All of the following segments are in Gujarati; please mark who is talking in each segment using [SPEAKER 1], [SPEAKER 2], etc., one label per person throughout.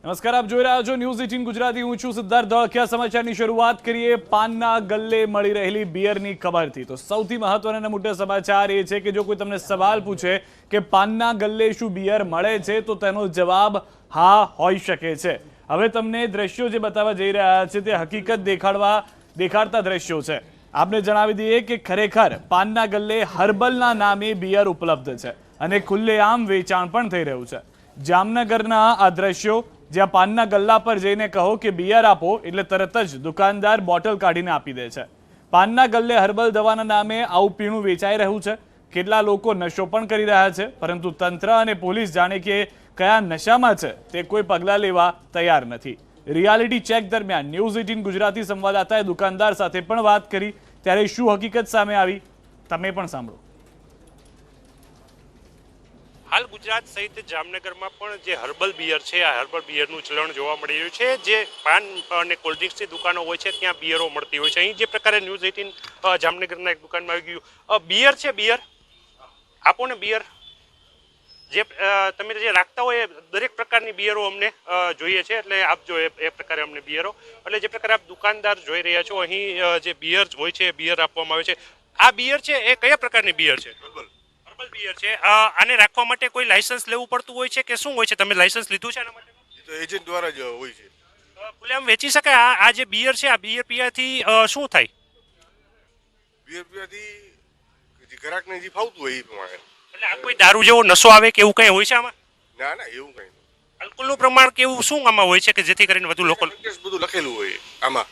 [SPEAKER 1] નમસ્કાર, આપ જોઈ રહ્યા છો ન્યૂઝ 18 ગુજરાતી। હું છું સિદ્ધાર્થ ધોળકિયા। સમાચારની શરૂઆત કરીએ પાનના ગલ્લે મળી રહેલી બિયરની ખબરથી। તો સૌથી મહત્વના અને મોટા સમાચાર એ છે કે જો કોઈ તમને સવાલ પૂછે કે પાનના ગલ્લે શું બિયર મળે છે તો તેનો જવાબ હા હોઈ શકે છે। હવે તમને દ્રશ્યો જે બતાવવા જઈ રહ્યા છે તે હકીકત દેખાડતા દ્રશ્યો છે। આપને જણાવી દઈએ કે ખરેખર પાનના ગલ્લે હર્બલના નામે બિયર ઉપલબ્ધ છે અને ખુલ્લેઆમ વેચાણ પણ થઈ રહ્યું છે। જામનગરના આ દ્રશ્યો, જ્યાં પાનના ગલ્લા પર જઈને કહો કે બિયર આપો એટલે તરત જ દુકાનદાર બોટલ કાઢીને આપી દે છે। પાનના ગલ્લે હર્બલ દવાના નામે આવું પીણું વેચાઈ રહ્યું છે। કેટલા લોકો નશો પણ કરી રહ્યા છે, પરંતુ તંત્ર અને પોલીસ જાણે કે કયા નશામાં છે તે કોઈ પગલાં લેવા તૈયાર નથી। રિયાલિટી ચેક દરમિયાન ન્યૂઝ 18 ગુજરાતી સંવાદદાતાએ દુકાનદાર સાથે પણ વાત કરી, ત્યારે શું હકીકત સામે આવી તમે પણ સાંભળો।
[SPEAKER 2] હાલ ગુજરાત સહિત જામનગરમાં પણ જે હર્બલ બિયર છે, આ હર્બલ બિયરનું ચલણ જોવા મળી રહ્યું છે। જે પાન અને કોલ્ડ્રિંક્સની દુકાનો હોય છે ત્યાં બિયરો મળતી હોય છે। અહીં જે પ્રકારે ન્યૂઝ 18 જામનગરના એક દુકાનમાં આવી ગયું બિયર છે, બિયર આપો ને બિયર। જે તમે જે રાખતા હોય એ દરેક પ્રકારની બિયરો અમને જોઈએ છે, એટલે આપજો એ પ્રકારે અમને બિયરો। એટલે જે પ્રકારે આપ દુકાનદાર જોઈ રહ્યા છો, અહીં જે બિયર હોય છે બિયર આપવામાં આવે છે। આ બિયર છે એ કયા પ્રકારની બિયર છે? હર્બલ બિયર છે। આને રાખવા માટે કોઈ લાયસન્સ લેવું પડતું હોય છે કે શું હોય છે? તમે લાયસન્સ લીધું છે આના માટે?
[SPEAKER 3] તો એજન્ટ દ્વારા જ હોય છે।
[SPEAKER 2] ખુલ્લેઆમ વેચી શકાય? આ જે બિયર છે, આ બિયર પીવાથી શું થાય?
[SPEAKER 3] બિયર પીવાથી જે ગ્રાહકને જે ફાવતું હોય એ પ્રમાણે।
[SPEAKER 2] એટલે આ કોઈ દારૂ જેવો નશો આવે કે એવું કંઈ હોય છે આમાં?
[SPEAKER 3] ના ના, એવું કંઈ નહીં।
[SPEAKER 2] આલ્કોહોલનું પ્રમાણ કેવું શું આમાં હોય છે કે જેથી કરીને વધુ લોકો?
[SPEAKER 3] બધું લખેલું હોય આમાં,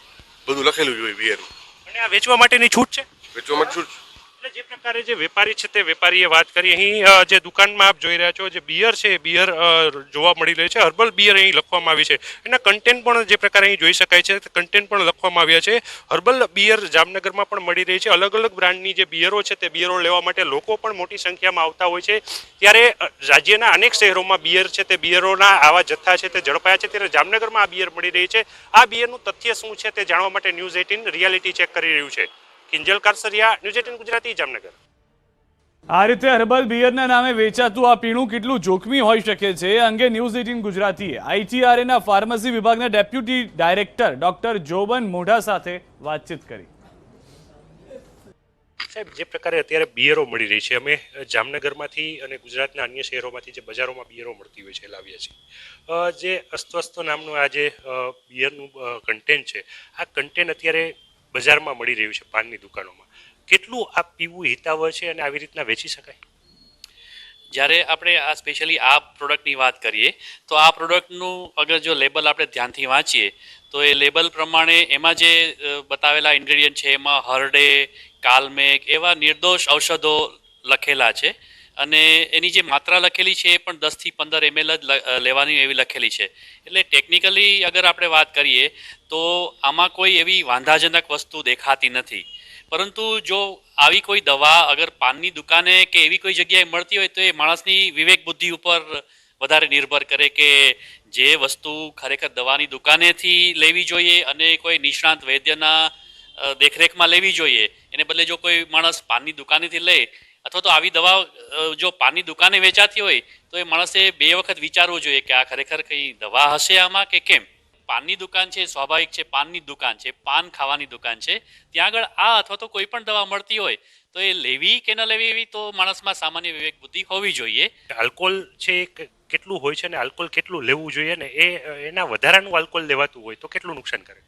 [SPEAKER 3] બધું લખેલું જ હોય બિયરમાં।
[SPEAKER 2] અને આ વેચવા માટેની છૂટ છે?
[SPEAKER 3] વેચવા માટે છૂટ।
[SPEAKER 2] એટલે જે પ્રકારે જે વેપારી છે તે વેપારીએ વાત કરી, અહીં જે દુકાનમાં આપ જોઈ રહ્યા છો જે બિયર છે એ બિયર જોવા મળી રહી છે। હર્બલ બિયર અહીં લખવામાં આવી છે, એના કન્ટેન્ટ પણ જે પ્રકારે અહીં જોઈ શકાય છે કન્ટેન્ટ પણ લખવામાં આવ્યા છે। હર્બલ બિયર જામનગરમાં પણ મળી રહી છે। અલગ અલગ બ્રાન્ડની જે બિયરો છે તે બિયરો લેવા માટે લોકો પણ મોટી સંખ્યામાં આવતા હોય છે। ત્યારે રાજ્યના અનેક શહેરોમાં બિયર છે તે બિયરોના આવા જથ્થા છે તે ઝડપાયા છે, ત્યારે જામનગરમાં આ બિયર મળી રહી છે। આ બિયરનું તથ્ય શું છે તે જાણવા માટે ન્યૂઝ 18 રિયાલિટી ચેક કરી રહ્યું છે। કિંજલ કારસરિયા, ન્યૂઝ 18 ગુજરાતી, જામનગર।
[SPEAKER 1] આ રીતે હર્બલ બિયરના નામે વેચાતું આ પીણું કેટલું જોખમી હોઈ શકે છે એ અંગે ન્યૂઝ 18 ગુજરાતીએ ITRAના ફાર્મસી વિભાગના ડેપ્યુટી ડાયરેક્ટર ડોક્ટર જોબન મોઢા સાથે વાતચીત કરી।
[SPEAKER 2] સાહેબ, જે પ્રકારે અત્યારે બિયરો મળી રહી છે, અમે જામનગરમાંથી અને ગુજરાતના અન્ય શહેરોમાંથી જે બજારોમાં બિયરો મળતી હોય છે લાવીએ છીએ। જે અસ્વસ્થ નામનું આ જે બિયરનું કન્ટેન્ટ છે, આ કન્ટેન્ટ અત્યારે બજારમાં મળી રહ્યું છે પાનની દુકાનોમાં। કેટલું આ પીવું હિતાવહ છે અને આવી રીતના વેચી શકાય?
[SPEAKER 4] જ્યારે આપણે આ સ્પેશિયલી આ પ્રોડક્ટની વાત કરીએ તો આ પ્રોડક્ટનું અગર જો લેબલ આપણે ધ્યાનથી વાંચીએ તો એ લેબલ પ્રમાણે એમાં જે બતાવેલા ઇન્ગ્રેડિયન્ટ છે એમાં હરડે, કાલમેઘ એવા નિર્દોષ ઔષધો લખેલા છે, અને એની જે માત્રા લખેલી છે એ પણ 10 થી 15 ml જ લેવાની એવી લખેલી છે। એટલે ટેકનિકલી અગર આપણે વાત કરીએ તો આમાં કોઈ એવી વાંધાજનક વસ્તુ દેખાતી નથી, પરંતુ જો આવી કોઈ દવા અગર પાનની દુકાને કે એવી કોઈ જગ્યાએ મળતી હોય તો એ માણસની વિવેક બુદ્ધિ ઉપર વધારે નિર્ભર કરે કે જે વસ્તુ ખરેખર દવાની દુકાનેથી લેવી જોઈએ અને કોઈ નિષ્ણાંત વૈદ્યના દેખરેખમાં લેવી જોઈએ, એને બદલે જો કોઈ માણસ પાનની દુકાનેથી લે અથવા તો આવી દવા જો પાનની દુકાને વેચાતી હોય તો એ માણસે 2 વખત વિચારવું જોઈએ કે આ ખરેખર કઈ દવા હશે આમાં કે કેમ। પાનની દુકાન છે, સ્વાભાવિક છે, પાનની દુકાન છે, પાન ખાવાની દુકાન છે, ત્યાં આગળ આ અથવા તો કોઈ પણ દવા મળતી હોય તો એ લેવી કે ન લેવી એવી તો માણસમાં સામાન્ય વિવેક બુદ્ધિ હોવી જોઈએ।
[SPEAKER 2] આલ્કોહોલ છે કેટલું હોય છે અને આલ્કોહોલ કેટલું લેવું જોઈએ, ને એના વધારાનું આલ્કોહોલ લેવાતું હોય તો કેટલું નુકસાન કરે?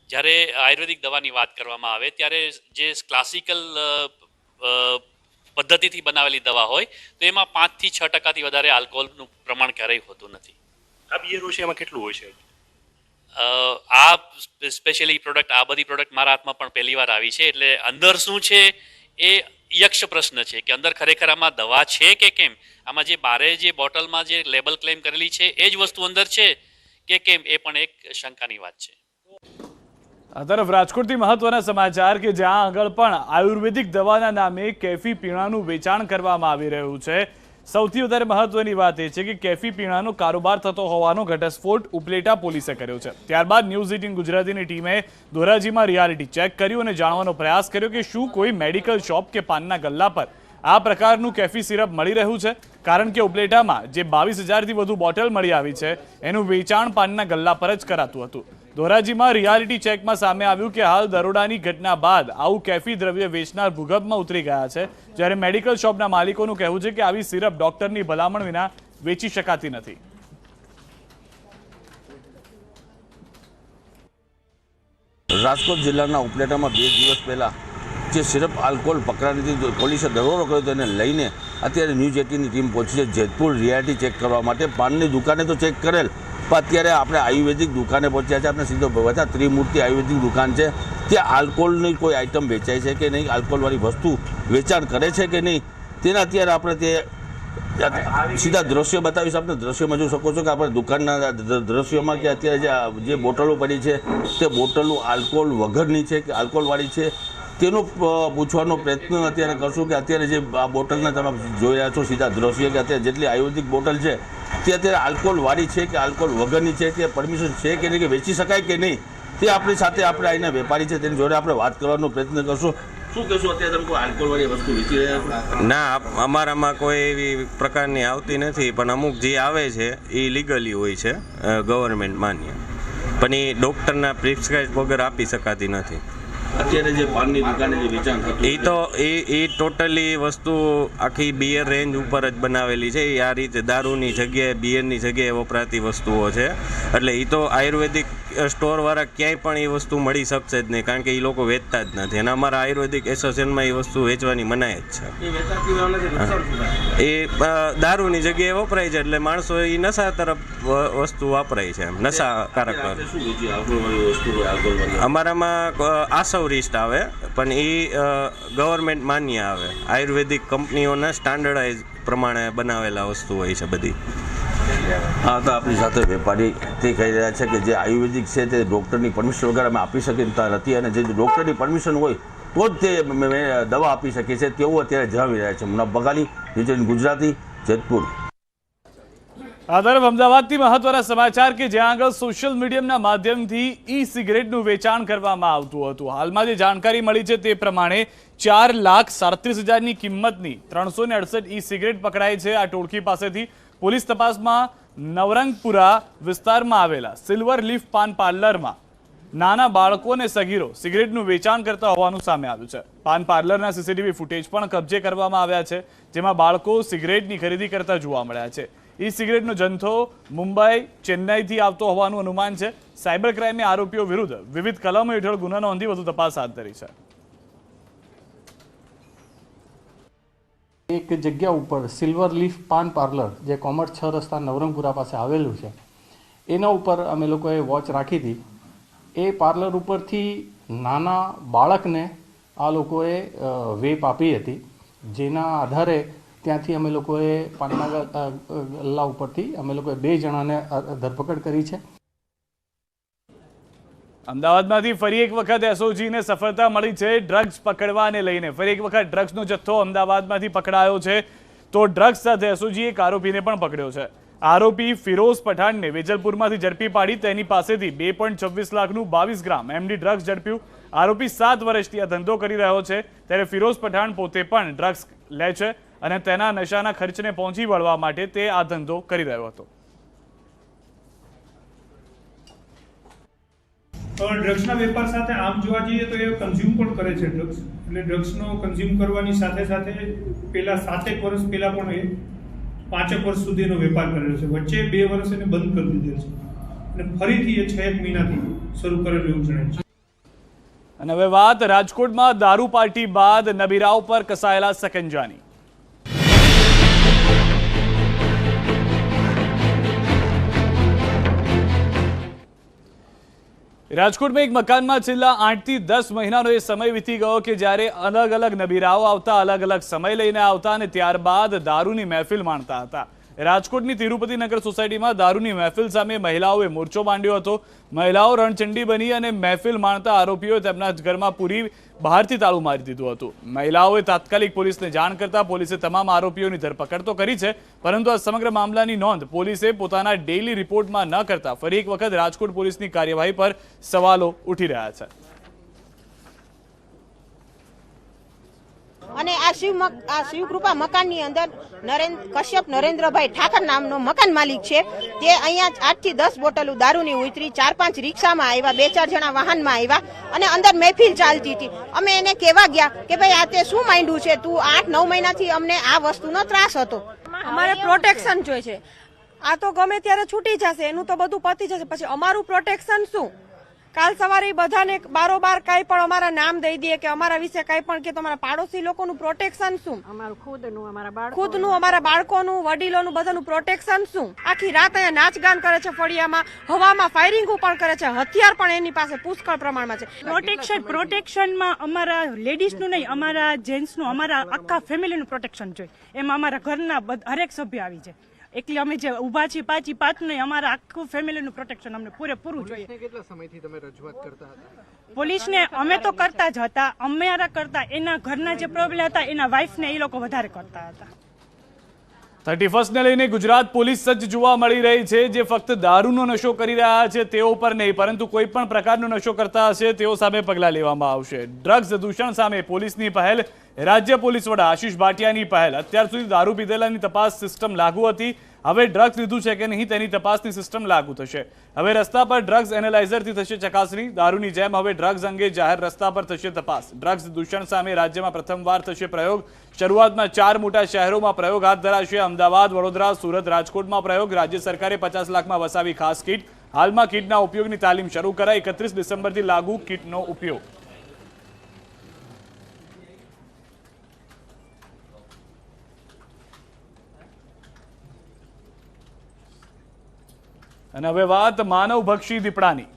[SPEAKER 4] જ્યારે આયુર્વેદિક દવાની વાત કરવામાં આવે ત્યારે જે ક્લાસિકલ પદ્ધતિથી બનાવેલી દવા હોય તો એમાં 5 થી 6% વધારે આલ્કોહોલનું પ્રમાણ ક્યારેય હોતું નથી।
[SPEAKER 2] આ બિયરો છે એમાં કેટલું હોય છે?
[SPEAKER 4] આ સ્પેશિયલી પ્રોડક્ટ, આ બધી પ્રોડક્ટ મારા હાથમાં પણ પહેલી વાર આવી છે, એટલે અંદર શું છે એ યક્ષ પ્રશ્ન છે કે અંદર ખરેખર આમાં દવા છે કે કેમ। આમાં જે બારે જે બોટલમાં જે લેબલ ક્લેમ કરેલી છે એ જ વસ્તુ અંદર છે કે કેમ એ પણ એક શંકાની વાત છે।
[SPEAKER 1] આ તરફ રાજકોટથી મહત્વના સમાચાર કે જ્યાં આગળ પણ આયુર્વેદિક દવાના નામે કેફી પીણાનું વેચાણ કરવામાં આવી રહ્યું છે। સૌથી વધારે મહત્વની વાત એ છે કે કેફી પીણાનો કારોબાર થતો હોવાનો ઘટસ્ફોટ ઉપલેટા પોલીસે કર્યો છે। ત્યારબાદ ન્યૂઝ 18 ગુજરાતીની ટીમે ધોરાજીમાં રિયાલિટી ચેક કર્યું અને જાણવાનો પ્રયાસ કર્યો કે શું કોઈ મેડિકલ શોપ કે પાનના ગલ્લા પર આ પ્રકારનું કેફી સિરપ મળી રહ્યું છે, કારણ કે ઉપલેટામાં જે 22,000થી વધુ બોટલ મળી આવી છે એનું વેચાણ પાનના ગલ્લા પર જ કરાતું હતું. ધોરાજીમાં રિયાલિટી ચેકમાં સામે આવ્યું કે હાલ દરોડાની ઘટના બાદ આવું કેફી દ્રવ્ય વેચનાર ભૂગર્ભમાં ઉતરી ગયા છે, જ્યારે મેડિકલ શોપના માલિકોનું કહેવું છે કે આવી સિરપ ડોક્ટરની ભલામણ વિના વેચી શકાતી નથી.
[SPEAKER 5] રાજકોટ જિલ્લાના ઉપલેટામાં 2 દિવસ પહેલાં જે સિરપ આલ્કોહોલ પકડાણીથી પોલીસે દરોડો કર્યો તેને લઈને અત્યારે ન્યૂઝ 18ની ટીમ પહોંચી છે જેતપુર રિયાલિટી ચેક કરવા માટે. પાનની દુકાને તો ચેક કરેલ, પણ અત્યારે આપણે આયુર્વેદિક દુકાને પહોંચ્યા છે. આપણે સીધો બધા ત્રિમૂર્તિ આયુર્વેદિક દુકાન છે, ત્યાં આલ્કોહોલની કોઈ આઇટમ વેચાય છે કે નહીં, આલ્કોહોલવાળી વસ્તુ વેચાણ કરે છે કે નહીં, તેના અત્યારે આપણે તે સીધા દ્રશ્ય બતાવીશ. આપણે દ્રશ્યમાં જોઈ શકો છો કે આપણે દુકાનના દ્રશ્યોમાં કે અત્યારે જે બોટલો પડી છે તે બોટલો આલ્કોહોલ વગરની છે કે આલ્કોહોલવાળી છે તેનો પૂછવાનો પ્રયત્ન અત્યારે કરશું કે અત્યારે જે આ બોટલના તમે જોઈ રહ્યા છો સીધા દ્રશ્ય કે અત્યારે જેટલી આયુર્વેદિક બોટલ છે તે અત્યારે આલ્કોહોલવાળી છે કે આલ્કોહોલ વગરની છે, તે પરમિશન છે કે નહીં, કે વેચી શકાય કે નહીં, તે આપણી સાથે આપણે અહીંના વેપારી છે તેની જોડે આપણે વાત કરવાનો પ્રયત્ન કરશું. શું કહેશો, અત્યારે તમે કોઈ આલ્કોહોલવાળી વસ્તુ વેચી રહ્યા છો?
[SPEAKER 6] ના, અમારામાં કોઈ એવી પ્રકારની આવતી નથી, પણ અમુક જે આવે છે એ લીગલી હોય છે, ગવર્મેન્ટ માન્ય, પણ એ ડૉક્ટરના પ્રિસ્ક્રાઇબ વગર આપી શકાતી નથી.
[SPEAKER 5] અત્યારે જે પાનની દુકાને જે વેચાણ થતું
[SPEAKER 6] એ તો એ ટોટલી વસ્તુ આખી બિયર રેન્જ ઉપર જ બનાવેલી છે. એ આ રીતે દારૂની જગ્યાએ બિયરની જગ્યાએ વપરાતી વસ્તુઓ છે, એટલે એ તો આયુર્વેદિક સ્ટોરવાળા ક્યાંય પણ એ વસ્તુ મળી શકશે જ નહીં, કારણ કે એ લોકો વેચતા જ નથી. અને અમારા આયુર્વેદિક એસોસિએશનમાં એ વસ્તુ વેચવાની મનાય જ છે. એ દારૂની જગ્યાએ વપરાય છે, એટલે માણસો એ નશા તરફ વસ્તુ વાપરાય છે, એમ નશાકારક. અમારામાં આસવરિસ્ટ આવે, પણ એ ગવર્મેન્ટ માન્ય આવે, આયુર્વેદિક કંપનીઓના સ્ટાન્ડર્ડાઇઝ પ્રમાણે બનાવેલા વસ્તુ હોય છે બધી.
[SPEAKER 5] હા, તો આપણી સાથે વેપારી તે કહી રહ્યા છે કે જે આયુર્વેદિક છે તે ડૉક્ટરની પરમિશન વગર અમે આપી શકતા નથી, અને જે ડૉક્ટરની પરમિશન હોય તો જ તે દવા આપી શકીએ છીએ તેવું અત્યારે જણાવી રહ્યા છે. મુનાફ બગાલી, ગુજરાતી, જેતપુર.
[SPEAKER 1] આ તરફ અમદાવાદથી મહત્વના સમાચાર કે જ્યાં આગળ સોશિયલ મીડિયાના માધ્યમથી ઈ સિગરેટનું વેચાણ કરવામાં આવતું હતું. હાલમાં જે જાણકારી મળી છે તે પ્રમાણે 4,37,000ની કિંમતની 368 ઈ સિગરેટ પકડાઈ છે આ ટોળકી પાસેથી. પોલીસ તપાસમાં નવરંગપુરા વિસ્તારમાં આવેલા સિલ્વર લીફ પાન પાર્લરમાં નાના બાળકો અને સગીરો સિગરેટનું વેચાણ કરતા હોવાનું સામે આવ્યું છે. પાન પાર્લરના સીસીટીવી ફૂટેજ પણ કબજે કરવામાં આવ્યા છે, જેમાં બાળકો સિગરેટની ખરીદી કરતા જોવા મળ્યા છે. ઈ સિગરેટનો જથ્થો મુંબઈ, ચેન્નાઈથી આવતો હોવાનું અનુમાન છે. સાયબર ક્રાઇમે આરોપીઓ વિરુદ્ધ વિવિધ કલમો હેઠળ ગુનો નોંધી વધુ તપાસ હાથ ધરી છે.
[SPEAKER 7] એક જગ્યા ઉપર સિલ્વર લીફ પાન પાર્લર જે કોમર્સ 6 રસ્તા નવરંગપુરા પાસે આવેલું છે, એના ઉપર અમે લોકોએ વોચ રાખી હતી. એ પાર્લર ઉપરથી નાના બાળકને આ લોકોએ વેપ આપી હતી, જેના આધારે ત્યાંથી અમે લોકોએ પાનના ગલ્લા ઉપરથી અમે લોકોએ 2 જણાને ધરપકડ કરી છે.
[SPEAKER 1] અમદાવાદમાંથી ફરી એક વખત એસઓજીને સફળતા મળી છે ડ્રગ્સ પકડવાને લઈને. ફરી એક વખત ડ્રગ્સનો જથ્થો અમદાવાદમાંથી પકડાયો છે, તો ડ્રગ્સ સાથે એસઓજીએ એક આરોપીને પણ પકડ્યો છે. આરોપી ફિરોઝ પઠાણને વેજલપુરમાંથી ઝડપી પાડી તેની પાસેથી 2.26 લાખનું 22 ગ્રામ એમડી ડ્રગ્સ ઝડપ્યું. આરોપી 7 વર્ષથી આ ધંધો કરી રહ્યો છે, ત્યારે ફિરોઝ પઠાણ પોતે પણ ડ્રગ્સ લે છે અને તેના નશાના ખર્ચને પહોંચી વળવા માટે તે આ ધંધો કરી રહ્યો હતો.
[SPEAKER 8] ડ્રગ્સના વેપાર સાથે આમ જોવા જઈએ તો એ કન્ઝ્યુમ પણ કરે છે ડ્રગ્સ, એટલે ડ્રગ્સનો કન્ઝ્યુમ કરવાની સાથે સાથે પહેલા 7 વર્ષ પહેલા પણ એ 5 વર્ષ સુધી એનો વેપાર કરેલો છે. વચ્ચે 2 વર્ષ એને બંધ કરી દીધેલ છે અને ફરીથી એ 6 મહિનાથી શરૂ કરેલું એવું જણાય છે.
[SPEAKER 1] અને હવે વાત રાજકોટમાં દારૂ પાર્ટી બાદ નબીરાઓ પર કસાયેલા સકંજાની. રાજકોટમાં એક મકાનમાં છેલ્લા 8 થી 10 મહિનાનો એ સમય વીતી ગયો કે જ્યારે અલગ અલગ નબીરાઓ આવતા, અલગ અલગ સમય લઈને આવતા અને ત્યારબાદ દારૂની મહેફિલ માણતા હતા. રાજકોટની તિરુપતિનગર સોસાયટીમાં દારૂની મહેફિલ સામે મહિલાઓએ મોરચો માંડ્યો હતો. મહિલાઓ રણચંડી બની અને મહેફિલ માણતા આરોપીઓએ તેમના ઘરમાં પૂરી બહારથી તાળું મારી દીધું હતું. મહિલાઓએ તાત્કાલિક પોલીસને જાણ કરતા પોલીસે તમામ આરોપીઓની ધરપકડ તો કરી છે, પરંતુ આ સમગ્ર મામલાની નોંધ પોલીસે પોતાના ડેઇલી રિપોર્ટમાં ન કરતા ફરી એક વખત રાજકોટ પોલીસની કાર્યવાહી પર સવાલો ઉઠી રહ્યા છે.
[SPEAKER 9] અને આ શિવકૃપા મકાનની અંદર કશ્યપ નરેન્દ્રભાઈ ઠાકર નામનો મકાન માલિક છે. તે અહીંયા 8 થી 10 બોટલો દારૂની ઉતરી, 4-5 રિક્ષામાં આવ્યા, 2-4 જણા વાહનમાં આવ્યા અને અંદર મહેફિલ ચાલતી હતી. અમે એને કહેવા ગયા કે ભાઈ આ તે શું માંડ્યું છે, તું 8-9 મહિનાથી અમને આ વસ્તુનો ત્રાસ હતો.
[SPEAKER 10] અમારે પ્રોટેક્શન જોઈએ છે. આ તો ગમે ત્યારે છૂટી જશે, એનું તો બધું પતી જશે, પછી અમારું પ્રોટેક્શન શું? કાલ સવારે બધાને બારોબાર કાંઈ પણ અમારા નામ દઈ દે કે અમારા વિશે કાંઈ પણ કે તમારા પાડોશી લોકોનું પ્રોટેક્શન શું? અમારું ખુદનું, અમારા બાળકોનું, વડીલોનું, બધાનું પ્રોટેક્શન શું? આખી રાત અહીંયા નાચગાન કરે છે ફળિયામાં, હવામાં ફાયરિંગ પણ કરે છે, હથિયાર પણ એની પાસે પુષ્કળ પ્રમાણમાં છે.
[SPEAKER 11] પ્રોટેક્શનમાં અમારા લેડીઝનું નહીં, અમારા જેન્ટ્સનું, અમારા આખા ફેમિલીનું પ્રોટેક્શન જોઈએ. એમાં અમારા ઘરના હરેક સભ્ય આવી જાય. એકલી અમે જે ઊભા છીએ પાંચ નહીં, અમારા આખું ફેમિલીનું પ્રોટેક્શન અમને પૂરેપૂરું જોઈએ.
[SPEAKER 12] કેટલા સમયથી તમે રજૂઆત કરતા હતા?
[SPEAKER 11] પોલીસને અમે તો કરતા જ હતા, અમારા કરતા એના ઘરના જે પ્રોબ્લેમ હતા એના વાઇફને એ લોકો વધારે કરતા હતા.
[SPEAKER 1] 31 ને લઈને ગુજરાત પોલીસ સજ્જ જોવા મળી રહી છે. જે ફક્ત દારૂનો નશો કરી રહ્યા છે તેઓ પર નહીં, પરંતુ કોઈ પણ પ્રકારનો નશો કરતા હશે તેઓ સામે પગલાં લેવામાં આવશે. ડ્રગ્સ દૂષણ સામે પોલીસની પહેલ, રાજ્ય પોલીસ વડા આશિષ ભાટિયાની પહેલ. અત્યાર સુધી દારૂ પીધેલાની તપાસ સિસ્ટમ લાગુ હતી, હવે ડ્રગ્સ લીધું છે કે નહીં તેની તપાસની સિસ્ટમ લાગુ થશે. હવે રસ્તા પર ડ્રગ્સ એનાલાઇઝરથી થશે ચકાસણી. દારૂની જેમ હવે ડ્રગ્સ અંગે જાહેર રસ્તા પર થશે તપાસ. ડ્રગ્સ દૂષણ સામે રાજ્યમાં પ્રથમવાર થશે પ્રયોગ. શરૂઆતમાં 4 મોટા શહેરોમાં પ્રયોગ હાથ ધરાશે. અમદાવાદ, વડોદરા, સુરત, રાજકોટમાં પ્રયોગ. રાજ્ય સરકારે 50 લાખમાં વસાવી ખાસ કીટ. હાલમાં કીટના ઉપયોગની તાલીમ શરૂ કરાઈ. 31 ડિસેમ્બરથી લાગુ કીટનો ઉપયોગ. અને હવે વાત માનવભક્ષી દીપડાની.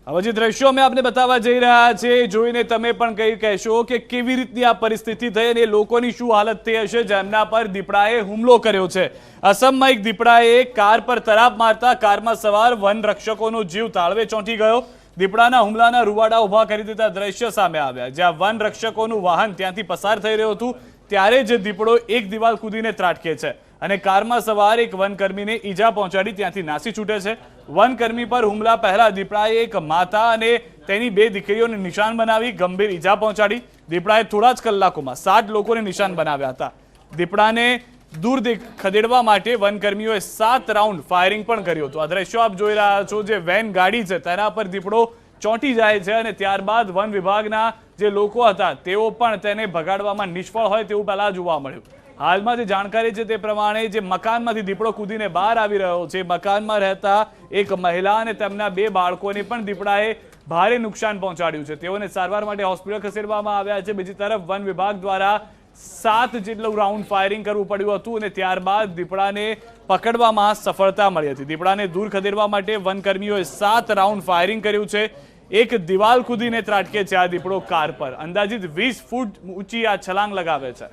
[SPEAKER 1] હવે જે દ્રશ્યો અમે આપને બતાવવા જઈ રહ્યા છે, જોઈને તમે પણ કઈ કહેશો કે કેવી રીતની આ પરિસ્થિતિ થઈ અને લોકોની શું હાલત થઈ હશે જેમના પર દીપડાએ હુમલો કર્યો છે. અસમમાં એક દીપડાએ કાર પર તરાપ મારતા કારમાં સવાર વન રક્ષકોનો જીવ તાળવે ચોંટી ગયો. દીપડાના હુમલાના રૂવાડા ઉભા કરી દેતા દ્રશ્ય સામે આવ્યા, જ્યાં વન રક્ષકોનું વાહન ત્યાંથી પસાર થઈ રહ્યું હતું ત્યારે જ દીપડો એક દિવાલ કૂદીને ત્રાટકે છે અને કારમાં સવાર એક વનકર્મીને ઈજા પહોંચાડી ત્યાંથી નાસી છૂટે છે. વનકર્મી પર હુમલા પહેલા દીપડાએ એક માતા અને તેની 2 દીકરીઓને નિશાન બનાવી ગંભીર ઈજા પહોંચાડી. દીપડાએ થોડા જ કલાકોમાં 7 લોકોને નિશાન બનાવ્યા હતા. દીપડાને દૂર ખદેડવા માટે વનકર્મીઓએ 7 રાઉન્ડ ફાયરિંગ પણ કર્યું હતું. આ દ્રશ્યો આપ જોઈ રહ્યા છો, જે વેન ગાડી છે તેના પર દીપડો ચોંટી જાય છે અને ત્યારબાદ વન વિભાગના જે લોકો હતા તેઓ પણ તેને ભગાડવામાં નિષ્ફળ હોય તેવું પહેલા જોવા મળ્યું. હાલમાં જે જાણકારી છે તે પ્રમાણે જે મકાનમાંથી દીપડો કૂદીને બહાર આવી રહ્યો છે, મકાનમાં રહેતા એક મહિલા અને તેમના 2 બાળકોને પણ દીપડાએ ભારે નુકસાન પહોંચાડ્યું છે. તેઓને સારવાર માટે હોસ્પિટલ ખસેડવામાં આવ્યા છે. બીજી તરફ વન વિભાગ દ્વારા 7 જેટલું રાઉન્ડ ફાયરિંગ કરવું પડ્યું હતું અને ત્યારબાદ દીપડાને પકડવામાં સફળતા મળી હતી. દીપડાને દૂર ખદેડવા માટે વનકર્મીઓએ 7 રાઉન્ડ ફાયરિંગ કર્યું છે. એક દિવાલ કૂદીને ત્રાટકે છે આ દીપડો કાર પર. અંદાજિત 20 ફૂટ ઊંચી આ છલાંગ લગાવે છે.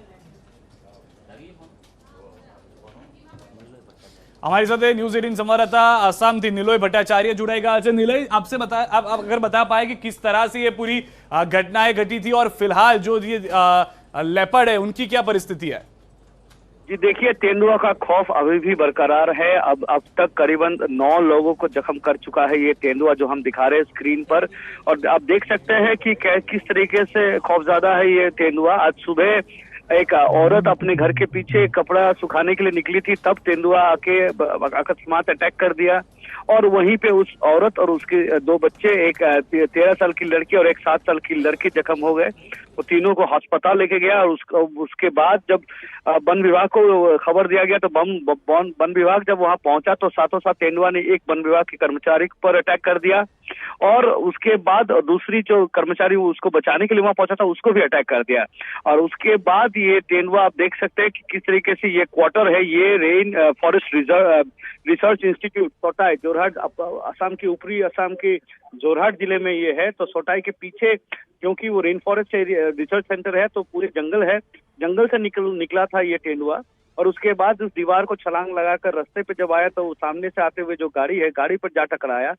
[SPEAKER 1] हमारे साथ न्यूज 18 संवाददाता असम थी निलय भट्टाचार्य जुड़ाई गया है. निलय, आपसे आप अगर बता पाए कि किस तरह से ये पूरी घटनाएं घटी थी और फिलहाल जो ये लेपर्ड है उनकी क्या परिस्थिति है?
[SPEAKER 13] जी देखिए, तेंदुआ का खौफ अभी भी बरकरार है. अब तक करीबन 9 लोगों को जख्म कर चुका है ये तेंदुआ जो हम दिखा रहे हैं स्क्रीन पर. और आप देख सकते हैं कि किस तरीके से खौफज़दा है ये तेंदुआ. आज सुबह एक औरत अपने घर के पीछे कपड़ा सुखाने के लिए निकली थी, तब तेंदुआ आके अकस्मात अटैक कर दिया और वहीं पे उस औरत और उसके 2 बच्चे, एक 13 साल की लड़की और एक 7 साल की लड़की जख्म हो गए. वो तीनों को अस्पताल लेके गया और उसके बाद जब वन विभाग को खबर दिया गया तो वन विभाग जब वहां पहुंचा तो साथों साथ तेंदुआ ने एक वन विभाग के कर्मचारी पर अटैक कर दिया और उसके बाद दूसरी जो कर्मचारी उसको बचाने के लिए वहां पहुंचा था उसको भी अटैक कर दिया. और उसके बाद ये तेंदुआ आप देख सकते हैं कि किस तरीके से ये क्वार्टर है. ये rain forest research institute Sotai Jorhat, Assam की ऊपरी असम के जोरहाट जिले में ये है. तो सोटाई के पीछे क्योंकि वो रेन फॉरेस्ट रिसर्च सेंटर है तो पूरे जंगल है, जंगल से निकला था ये तेंदुआ. और उसके बाद उस दीवार को छलांग लगाकर रास्ते पे जब आया तो सामने से आते हुए जो गाड़ी है, गाड़ी पर जा टकराया.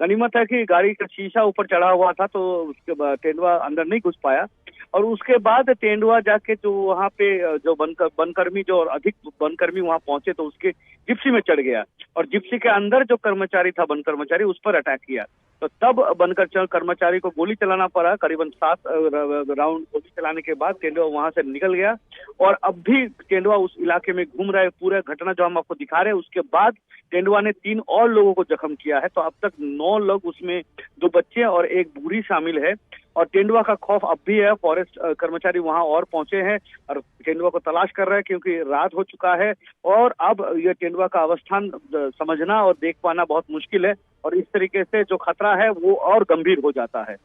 [SPEAKER 13] गनीमत है कि गाड़ी का शीशा ऊपर चढ़ा हुआ था तो उसके तेंदुआ अंदर नहीं घुस पाया. और उसके बाद तेंदुआ जाके जो वहाँ पे जो वनकर्मी जो अधिक वनकर्मी वहाँ पहुंचे तो उसके जिप्सी में चढ़ गया और जिप्सी के अंदर जो कर्मचारी था, वन कर्मचारी, उस पर अटैक किया। तो तब वन कर्मचारी को गोली चलाना पड़ा। करीबन 7 राउंड गोली चलाने के बाद तेंदुआ वहां से निकल गया और अब भी तेंदुआ उस इलाके में घूम रहा है। पूरा घटना जो हम आपको दिखा रहे हैं, उसके बाद तेंदुआ ने 3 और लोगों को जख्म किया है। तो अब तक 9 लोग, उसमें 2 बच्चे और 1 बूढ़ी शामिल है और तेंदुआ का खौफ अब भी है। फॉरेस्ट कर्मचारी वहां और पहुंचे हैं और तेंदुआ को तलाश कर रहे हैं क्योंकि रात हो चुका है और अब यह तेंदुआ का अवस्थान समझना और देख पाना बहुत मुश्किल है और इस तरीके से जो खतरा है वो और गंभीर हो जाता है।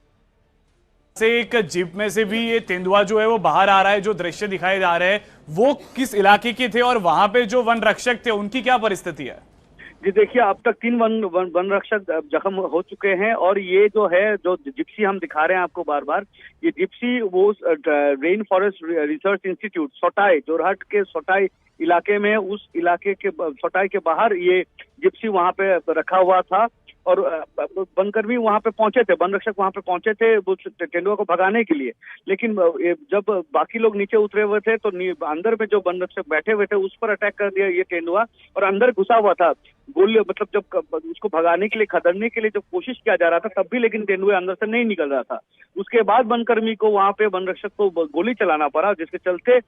[SPEAKER 1] से एक जीप में से भी ये तेंदुआ जो है वो बाहर आ रहा है। जो दृश्य दिखाए जा रहे हैं वो किस इलाके के थे और वहां पे जो वन रक्षक थे उनकी क्या परिस्थिति है?
[SPEAKER 13] जी देखिए, अब तक 3 वन रक्षक जख्म हो चुके हैं और ये जो है, जो जिप्सी हम दिखा रहे हैं आपको बार बार, ये जिप्सी वो rain forest research institute Sotai, Jorhat के सोटाई इलाके में, उस इलाके के सोटाई के बाहर ये जिप्सी वहां पे रखा हुआ था और वनकर्मी वहां पे पहुंचे थे, वन रक्षक वहां पे पहुंचे थे तेंदुआ को भगाने के लिए। लेकिन जब बाकी लोग नीचे उतरे हुए थे तो अंदर में जो वन रक्षक बैठे हुए थे उस पर अटैक कर दिया ये तेंदुआ और अंदर घुसा हुआ था। गोली मतलब जब उसको भगाने के लिए, खदेड़ने के लिए जब कोशिश किया जा रहा था तब भी, लेकिन तेंदुआ अंदर से नहीं निकल रहा था। उसके बाद वनकर्मी को वहां पे वन रक्षक को गोली चलाना पड़ा, जिसके चलते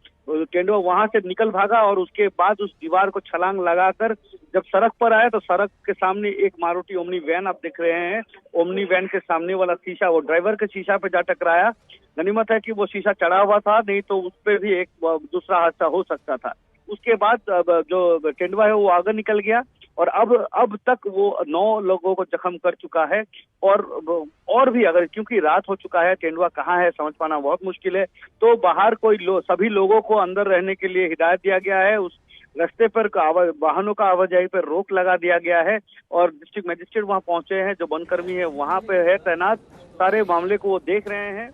[SPEAKER 13] तेंदुआ वहां से निकल भागा और उसके बाद उस दीवार को छलांग लगाकर जब सड़क पर आया तो सड़क के सामने एक मारुति ओमनी वैन आप देख रहे हैं, ओमनी वैन के सामने वाला शीशा, वो ड्राइवर के शीशा पे जा टकराया। गनीमत है कि वो शीशा चढ़ा हुआ था, नहीं तो उस पर भी एक दूसरा हादसा हो सकता था। उसके बाद जो तेंदुआ है वो आगे निकल गया और अब तक वो 9 लोगों को जख्म कर चुका है और भी अगर, क्योंकि रात हो चुका है, तेंदुआ कहाँ है समझ पाना बहुत मुश्किल है, तो बाहर सभी लोगों को अंदर रहने के लिए हिदायत दिया गया है। उस रास्ते पर वाहनों का आवाजाही पर रोक लगा दिया गया है और डिस्ट्रिक्ट मजिस्ट्रेट वहां पहुंचे हैं, जो वनकर्मी है वहां पे है तैनात, सारे मामले को वो देख रहे हैं।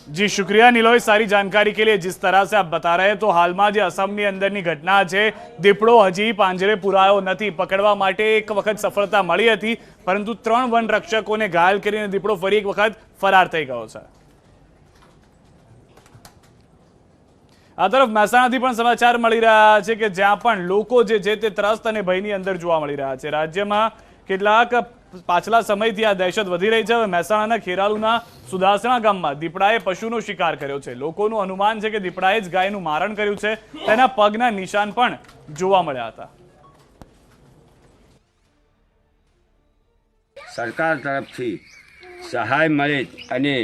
[SPEAKER 1] जी शुक्रिया निलोय सारी जानकारी के लिए। जिस तरह से आप बता रहे हैं तो हालમાં જે અસમની અંદરની ઘટના છે, દીપડો હજી પાંજરે પુરાયો નથી। પકડવા માટે એક વખત સફળતા મળી હતી પરંતુ 3 વન રક્ષકોને ઘાયલ કરીને દીપડો ફરી એક વખત ફરાર થઈ ગયો છે। આ તરફ મહેસાણાથી પણ સમાચાર મળી રહ્યા છે કે જ્યાં પણ લોકો જે છે તે ત્રસ્ત અને ભયની અંદર જોવા મળી રહ્યા છે। રાજ્યમાં કેટલાક પાછલા સમયથી આ દહેશત વધી રહી છે। હવે મહેસાણાના ખેરાલુના સુદાસણા ગામમાં દીપડાએ પશુનો શિકાર કર્યો છે। લોકોનું અનુમાન છે કે દીપડાએ જ ગાયનું મારણ કર્યું છે। તેના પગના નિશાન પણ જોવા મળ્યા હતા।
[SPEAKER 14] સરકાર તરફથી સહાય મળે અને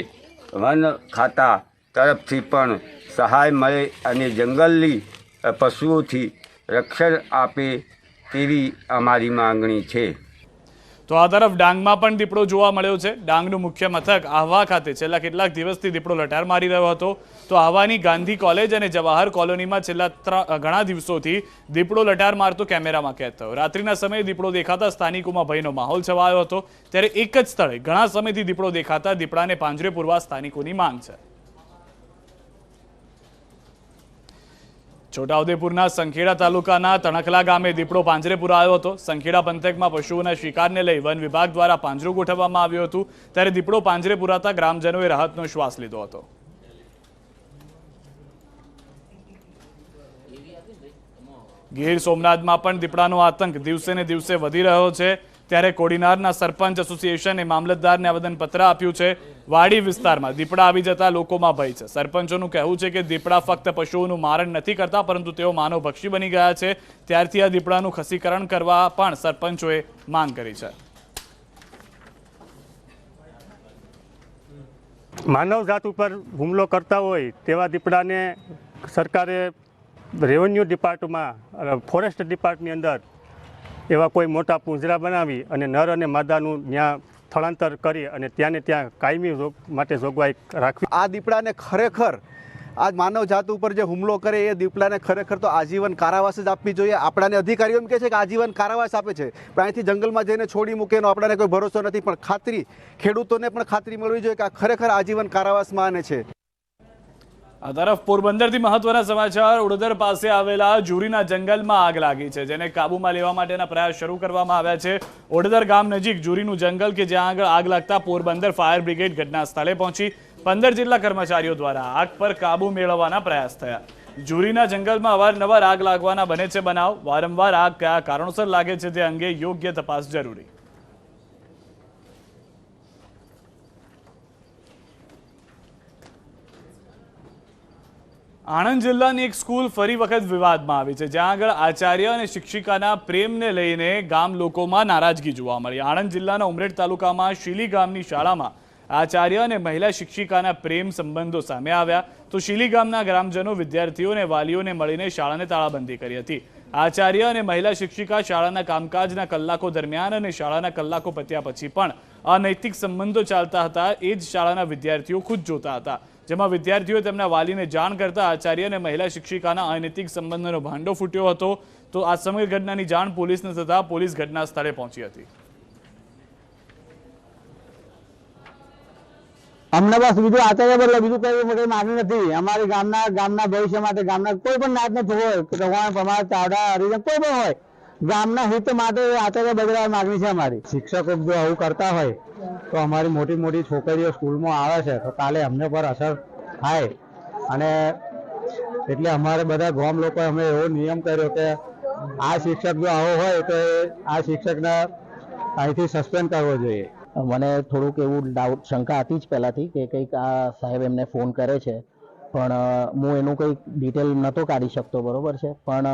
[SPEAKER 14] વન ખાતા તરફથી પણ સહાય મળે અને જંગલની પશુઓથી રક્ષણ આપે તેવી અમારી માંગણી છે।
[SPEAKER 1] તો આ તરફ ડાંગમાં પણ દીપડો જોવા મળ્યો છે। ડાંગનું મુખ્ય મથક આહવા ખાતે છેલ્લા કેટલાક દિવસથી દીપડો લટાર મારી રહ્યો હતો। તો આહવાની ગાંધી કોલેજ અને જવાહર કોલોનીમાં છેલ્લા ઘણા દિવસોથી દીપડો લટાર મારતો કેમેરામાં કેદ થયો। રાત્રિના સમયે દીપડો દેખાતા સ્થાનિકોમાં ભયનો માહોલ છવાયો હતો। ત્યારે એક જ સ્થળે ઘણા સમયથી દીપડો દેખાતા દીપડાને પાંજરે પૂરવા સ્થાનિકોની માંગ છે। છોટાઉદેપુરના સંખેડા તાલુકાના તણખલા ગામે દીપડો પાંજરે પુરાયો હતો। સંખેડા પંથકમાં પશુઓના શિકારને લઈ વન વિભાગ દ્વારા પાંજરું ગોઠવવામાં આવ્યું હતું। ત્યારે દીપડો પાંજરે પુરાતા ગ્રામજનોએ રાહતનો શ્વાસ લીધો હતો। ગીર સોમનાથમાં પણ દીપડાનો આતંક દિવસે ને દિવસે વધી રહ્યો છે। ત્યારે કોડીનારના સરપંચ એસોસિએશને મામલતદારને આવેદનપત્ર આપ્યું છે। વાડી વિસ્તારમાં દીપડા આવી જતા લોકોમાં ભય છે। સરપંચોનું કહેવું છે કે દીપડા ફક્ત પશુઓનું મારણ નથી કરતા પરંતુ તેઓ માનવભક્ષી બની ગયા છે। ત્યારથી આ દીપડાનું ખસીકરણ કરવા પણ સરપંચોએ માંગ કરી છે।
[SPEAKER 15] માનવજાત ઉપર હુમલો કરતા હોય તેવા દીપડાને સરકારે રેવન્યુ ડિપાર્ટમેન્ટમાં, ફોરેસ્ટ ડિપાર્ટમેન્ટની અંદર એવા કોઈ મોટા પૂંજરા બનાવી અને નર અને માદાનું ત્યાં સ્થળાંતર કરી અને ત્યાંને ત્યાં કાયમી માટે જોગવાઈ રાખવી।
[SPEAKER 16] આ દીપડાને ખરેખર આ માનવ જાત ઉપર જે હુમલો કરે એ દીપડાને ખરેખર તો આજીવન કારાવાસ જ આપવી જોઈએ। આપણાને અધિકારીઓ એમ કહે છે કે આજીવન કારાવાસ આપે છે, પણ અહીંથી જંગલમાં જઈને છોડી મૂકે એનો આપણાને કોઈ ભરોસો નથી। પણ ખાતરી, ખેડૂતોને પણ ખાતરી મળવી જોઈએ કે આ ખરેખર આજીવન કારાવાસમાં આને છે।
[SPEAKER 1] આ તરફ પોરબંદરથી મહત્વના સમાચાર. ઉડદર પાસે આવેલા જુરીના જંગલમાં આગ લાગી છે, જેને કાબૂમાં લેવા માટેના પ્રયાસ શરૂ કરવામાં આવ્યા છે. ઉડદર ગામ નજીક જુરીનું જંગલ કે જ્યાં આગળ આગ લાગતા પોરબંદર ફાયર બ્રિગેડ ઘટના સ્થળે પહોંચી 15 જેટલા કર્મચારીઓ દ્વારા આગ પર કાબૂ મેળવવાના પ્રયાસ થયા. જુરીના જંગલમાં અવારનવાર આગ લાગવાના બને છે બનાવ. વારંવાર આગ કયા કારણોસર લાગે છે તે અંગે યોગ્ય તપાસ જરૂરી. આણંદ જિલ્લાની એક સ્કૂલ ફરી વખત વિવાદમાં આવી છે, જ્યાં આગળ આચાર્ય અને શિક્ષિકાના પ્રેમને લઈને ગામ લોકોમાં નારાજગી જોવા મળી. આણંદ જિલ્લાના ઉમરેઠ તાલુકામાં શીલી ગામની શાળામાં આચાર્ય અને મહિલા શિક્ષિકાના પ્રેમ સંબંધો સામે આવ્યા તો શીલી ગામના ગ્રામજનો, વિદ્યાર્થીઓ અને વાલીઓને મળીને શાળાને તાળાબંધી કરી હતી. આચાર્ય અને મહિલા શિક્ષિકા શાળાના કામકાજના કલાકો દરમિયાન અને શાળાના કલાકો પત્યા પછી પણ અનૈતિક સંબંધો ચાલતા હતા. એ જ શાળાના વિદ્યાર્થીઓ ખુદ જોતા હતા, જેમાં વિદ્યાર્થીઓએ તેમના વાલીને જાણ કરતા આચાર્ય અને મહિલા શિક્ષિકાના અનૈતિક સંબંધોનો ભાંડો ફૂટ્યો હતો. તો આ સમગ્ર ઘટનાની જાણ પોલીસને થતાં પોલીસ ઘટના સ્થળે પહોંચી હતી.
[SPEAKER 17] અમને બસ બીજું આચાર્ય બદલે બીજું કઈ માગણી નથી. અમારી ગામના ભવિષ્ય માટે, ગામના કોઈ પણ નાતનો હોય, ભગવાન પ્રમાણે ચાવડા હરિજન કોઈ પણ હોય, ગામના હિત માટે આચાર્ય બદલવા માગણી છે અમારી. શિક્ષકો જો આવું કરતા હોય તો અમારી મોટી મોટી છોકરીઓ સ્કૂલમાં આવે છે તો કાલે અમને પર અસર થાય. અને એટલે અમારે બધા ગામ લોકો અમે એવો નિયમ કર્યો કે આ શિક્ષક જો આવો હોય તો આ શિક્ષકને અહીંથી સસ્પેન્ડ કરવો જોઈએ. મને થોડુંક એવું ડાઉટ, શંકા હતી જ પહેલાંથી કે કંઈક આ સાહેબ એમને ફોન કરે છે, પણ હું એનું કંઈક ડિટેલ નહોતો કાઢી શકતો, બરોબર છે. પણ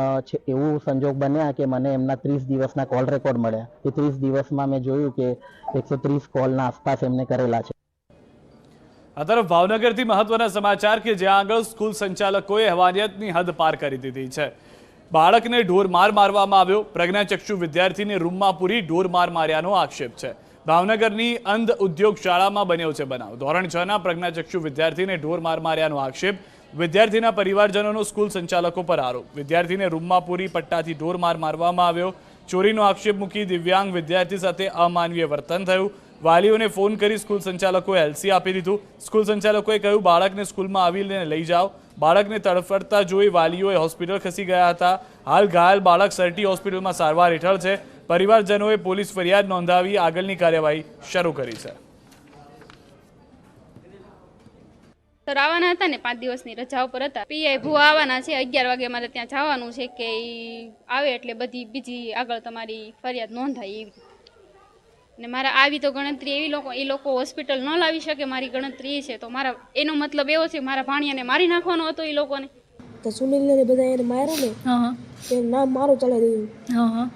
[SPEAKER 17] એવું સંજોગ બન્યા કે મને એમના 30 દિવસના કોલ રેકોર્ડ મળ્યા. એ 30 દિવસમાં મેં જોયું કે 130 કોલના આસપાસ એમને કરેલા છે.
[SPEAKER 1] આ તરફ ભાવનગરથી મહત્વના સમાચાર કે જ્યાં આગળ સ્કૂલ સંચાલકોએ હવાનિયતની હદ પાર કરી દીધી છે. બાળકને ઢોર માર મારવામાં આવ્યો. પ્રજ્ઞાચક્ષુ વિદ્યાર્થીને રૂમમાં પૂરી ઢોર માર માર્યાનો આક્ષેપ છે. ભાવનગરની અંધ ઉદ્યોગ શાળામાં બન્યો છે બનાવ. ધોરણ 6ના પ્રજ્ઞાચક્ષુ વિદ્યાર્થીને ઢોર માર માર્યાનો આક્ષેપ. વિદ્યાર્થીના પરિવારજનોનો સ્કૂલ સંચાલકો પર આરોપ. વિદ્યાર્થીને રૂમમાં પૂરી પટ્ટાથી ઢોર માર મારવામાં આવ્યો. ચોરીનો આક્ષેપ મૂકી દિવ્યાંગ વિદ્યાર્થી સાથે અમાનવીય વર્તન થયું. વાલીઓને ફોન કરી સ્કૂલ સંચાલકોએ એલસી આપી દીધું. સ્કૂલ સંચાલકોએ કહ્યું બાળકને સ્કૂલમાં આવીને લઈ જાઓ. બાળકને તડફડતા જોઈ વાલીઓએ હોસ્પિટલ ખસી ગયા હતા. હાલ ઘાયલ બાળક સરટી હોસ્પિટલમાં સારવાર હેઠળ છે. પરિવારજનોએ પોલીસ ફરિયાદ નોંધાવી આગળની કાર્યવાહી શરૂ કરી છે.
[SPEAKER 18] સર આવવાના હતા ને 5 દિવસની રજા ઉપર હતા. પીઆઈ ભુવા આવવાના છે, 11 વાગે મારે ત્યાં જવાનું છે કે આવે એટલે બધી બીજી આગળ તમારી ફરિયાદ નોંધાય એવી. ને મારા આવી તો ગણતરી એ લોકો હોસ્પિટલ ન લાવી શકે. મારી ગણતરી છે તો મારા એનો મતલબ એવો છે મારા ભાણિયાને મારી નાખવાનો હતો એ લોકોને.
[SPEAKER 19] તો સુનિલને બધા એને માર્યા ને, એ નામ મારું ચલાવી દીધું.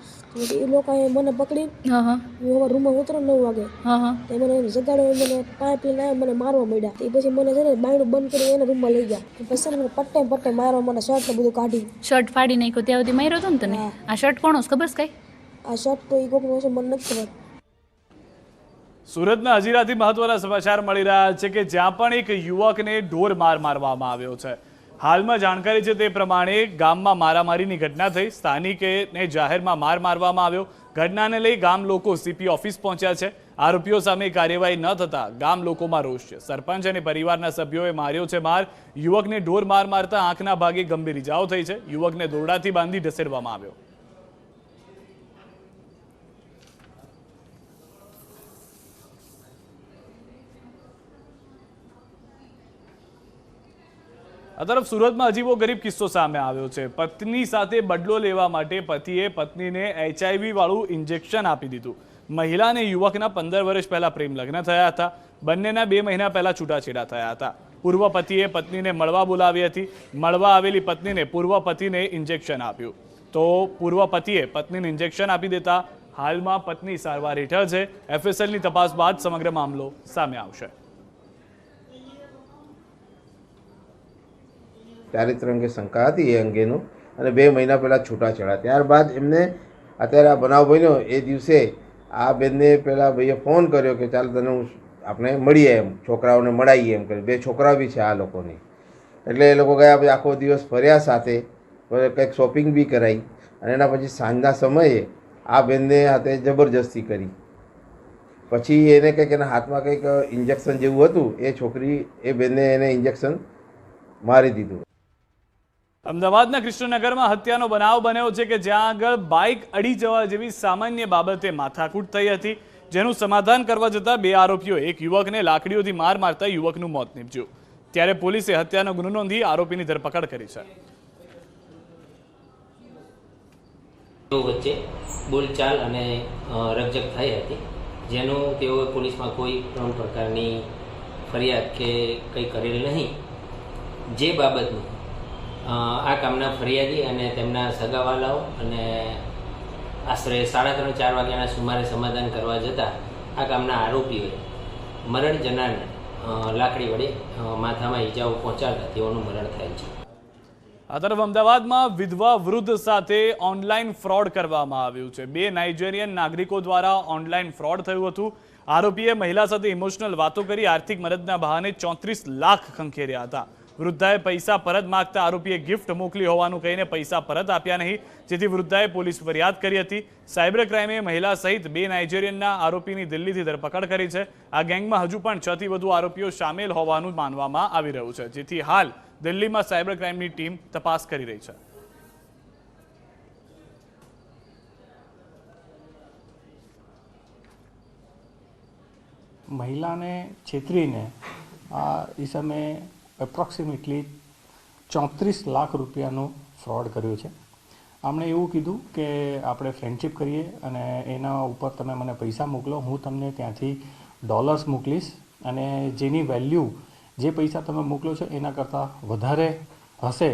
[SPEAKER 19] એ લોકોએ મને પકડી હું અમારા રૂમમાં ઉતરો 9 વાગે તે મને જગાડો, મને પાઇપ લઈને મને મારવા માંડ્યા. એ પછી મને છે ને બાયણું બંધ કરી એને રૂમમાં લઈ ગયા. પછી મને પટ્ટે મારવા, મને શર્ટ ને બધું કાઢી,
[SPEAKER 20] શર્ટ ફાડી નાખ્યો. ત્યાં સુધી માર્યો હતો ને તને? આ શર્ટ કોનો ખબર છે? કઈ
[SPEAKER 19] આ શર્ટ તો એ કોકનો છે, મને નથી ખબર.
[SPEAKER 1] સુરતના હજીરાથી મહત્વના સમાચાર મળી રહ્યા છે કે જ્યાં પણ એક યુવકને ઢોર માર મારવામાં આવ્યો છે. હાલમાં જાણકારી છે તે પ્રમાણે ગામમાં મારામારીની ઘટના થઈ. સ્થાનિકને જાહેરમાં માર મારવામાં આવ્યો. ઘટનાને લઈ ગામ લોકો સીપી ઓફિસ પહોંચ્યા છે. આરોપીઓ સામે કાર્યવાહી ન થતા ગામ લોકોમાં રોષ છે. સરપંચ અને પરિવારના સભ્યોએ માર્યો છે માર. યુવકને ઢોર માર મારતા આંખના ભાગે ગંભીર ઇજાઓ થઈ છે. યુવકને દોરડાથી બાંધી ઢસેડવામાં આવ્યો. આ તરફ સુરતમાં અજીબો ગરીબ કિસ્સો સામે આવ્યો છે. પત્ની સાથે બદલો લેવા માટે પતિએ પત્નીને HIV વાળું ઇન્જેક્શન આપી દીધું. મહિલા અને યુવકના 15 વર્ષ પહેલા પ્રેમ લગ્ન થયા હતા. બંનેના 2 મહિના પહેલા છૂટાછેડા થયા હતા. પૂર્વ પતિએ પત્નીને મળવા બોલાવી હતી. મળવા આવેલી પત્નીને પૂર્વ પતિને ઇન્જેક્શન આપ્યું તો પૂર્વ પતિએ પત્નીને ઇન્જેક્શન આપી દેતા હાલમાં પત્ની સારવાર હેઠળ છે. FSLની તપાસ બાદ સમગ્ર મામલો સામે આવશે.
[SPEAKER 21] ચારિત્ર અંગે શંકા હતી એ અંગેનું, અને 2 મહિના પહેલાં છૂટાછેડા. ત્યારબાદ એમને અત્યારે આ બનાવ બન્યો એ દિવસે આ બેનને પહેલાં ભાઈએ ફોન કર્યો કે ચાલ તને આપણે મળીએ, એમ છોકરાઓને મળાવીએ એમ કરી. 2 છોકરા બી છે આ લોકોની. એટલે એ લોકો ગયા, પછી આખો દિવસ ફર્યા સાથે, કંઈક શોપિંગ બી કરાવી, અને એના પછી સાંજના સમયે આ બેનને હાથે જબરજસ્તી કરી. પછી એને કંઈક એના હાથમાં કંઈક ઇન્જેક્શન જેવું હતું. એ છોકરી એ બેનને એને ઇન્જેક્શન મારી દીધું.
[SPEAKER 1] અમદાવાદના કૃષ્ણનગરમાં હત્યાનો બનાવ બન્યો છે કે જ્યાં આગળ બાઇક અડી જવા જેવી સામાન્ય બાબતે માથાકૂટ થઈ હતી, જેનું સમાધાન કરવા જતા બે આરોપીઓ એક યુવકને લાકડીઓથી માર મારતા યુવકનું મોત નીપજ્યું. ત્યારે પોલીસે હત્યાનો ગુનો નોંધી આરોપીની ધરપકડ કરી છે.
[SPEAKER 3] વચ્ચે બોલચાલ અને રકઝક થઈ હતી, જેનું તેઓએ પોલીસમાં કોઈ પણ પ્રકારની ફરિયાદ કે કંઈ કરેલ નહીં. જે બાબતનું આ કામના ફરિયાદી અને તેમના સગાવાલાઓ અને આશરે 3:30-4 વાગ્યાના સુમારે સમાધાન કરવા જતાં આ કામના આરોપીઓએ મરણ જનારને લાકડી વડે માથામાં ઈજાઓ પહોંચાડતા તેઓનું મરણ થાય છે.
[SPEAKER 1] આ તરફ અમદાવાદમાં વિધવા વૃદ્ધ સાથે ઓનલાઈન ફ્રોડ કરવામાં આવ્યું છે. બે નાઇજીરિયન નાગરિકો દ્વારા ઓનલાઈન ફ્રોડ થયું હતું. આરોપીએ મહિલા સાથે ઇમોશનલ વાતો કરી આર્થિક મદદના બહાને 34 લાખ ખંખેર્યા હતા. વૃદ્ધાએ પૈસા પરત માંગતા આરોપીએ ગિફ્ટ મોકલી હોવાનું કહીને પૈસા પરત આપ્યા નહીં, જેથી વૃદ્ધાએ પોલીસ ફરિયાદ કરી હતી. સાયબર ક્રાઇમે મહિલા સહિત બે નાઇજીરિયનના આરોપીની દિલ્હીથી ધરપકડ કરી છે. આ ગેંગમાં હજુ પણ 6 થી વધુ આરોપીઓ સામેલ હોવાનું માનવામાં આવી રહ્યું છે, જેથી હાલ દિલ્હીમાં સાયબર ક્રાઇમની ટીમ તપાસ કરી રહી છે.
[SPEAKER 7] મહિલાને છેતરીને આ ઈસમે એપ્રોક્સિમેટલી 34 લાખ રૂપિયાનું ફ્રોડ કર્યું છે. આમણે એવું કીધું કે આપણે ફ્રેન્ડશિપ કરીએ અને એના ઉપર તમે મને પૈસા મોકલો, હું તમને ત્યાંથી ડોલર્સ મોકલીશ અને જેની વેલ્યુ જે પૈસા તમે મોકલો છો એના કરતાં વધારે હશે.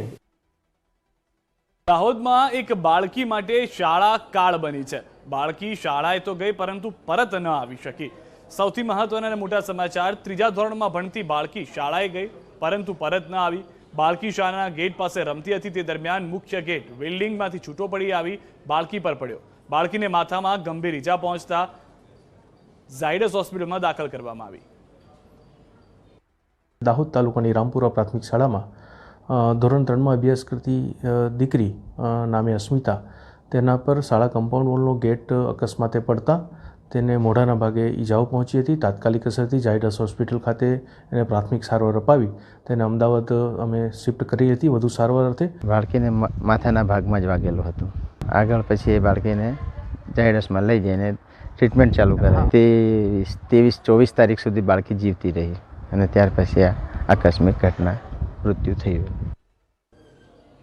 [SPEAKER 1] દાહોદમાં એક બાળકી માટે શાળા કાળ બની છે. બાળકી શાળાએ તો ગઈ પરંતુ પરત ન આવી શકી. સૌથી મહત્વના અને મોટા સમાચાર, 3જા ધોરણમાં ભણતી બાળકી શાળાએ ગઈ પરંતુ પરત ન આવી. બાળકી શાળાના ગેટ પાસે રમતી હતી, તે દરમિયાન મુખ્ય ગેટ બિલ્ડિંગમાંથી છૂટો પડી આવી બાળકી પર પડ્યો. બાળકીને માથામાં ગંભીર ઈજા પહોંચતા ઝાયડસ હોસ્પિટલમાં દાખલ કરવામાં આવી.
[SPEAKER 22] દાહોદ તાલુકાની રામપુરા પ્રાથમિક શાળામાં ધોરણ 3માં અભ્યાસ કરતી દીકરી નામે અસ્મિતા, તેના પર શાળા કમ્પાઉન્ડ વોલનો ગેટ અકસ્માતે પડતા તેને મોઢાના ભાગે ઈજાઓ પહોંચી હતી. તાત્કાલિક અસરથી ઝાયડસ હોસ્પિટલ ખાતે એને પ્રાથમિક સારવાર અપાવી તેને અમદાવાદ અમે શિફ્ટ કરી હતી વધુ સારવાર અર્થે.
[SPEAKER 23] બાળકીને માથાના ભાગમાં જ વાગેલું હતું. આગળ પછી એ બાળકીને ઝાયડસમાં લઈ જઈને ટ્રીટમેન્ટ ચાલુ કરાવી. 23-24 તારીખ સુધી બાળકી જીવતી રહી અને ત્યાર પછી આ આકસ્મિક ઘટના મૃત્યુ થયું.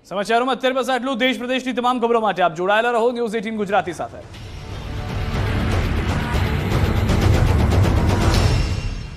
[SPEAKER 1] સમાચારોમાં અત્યારે બસ આટલું. દેશ પ્રદેશની તમામ ખબરો માટે આપ જોડાયેલા રહો ન્યૂઝ 18 ગુજરાતી સાથે.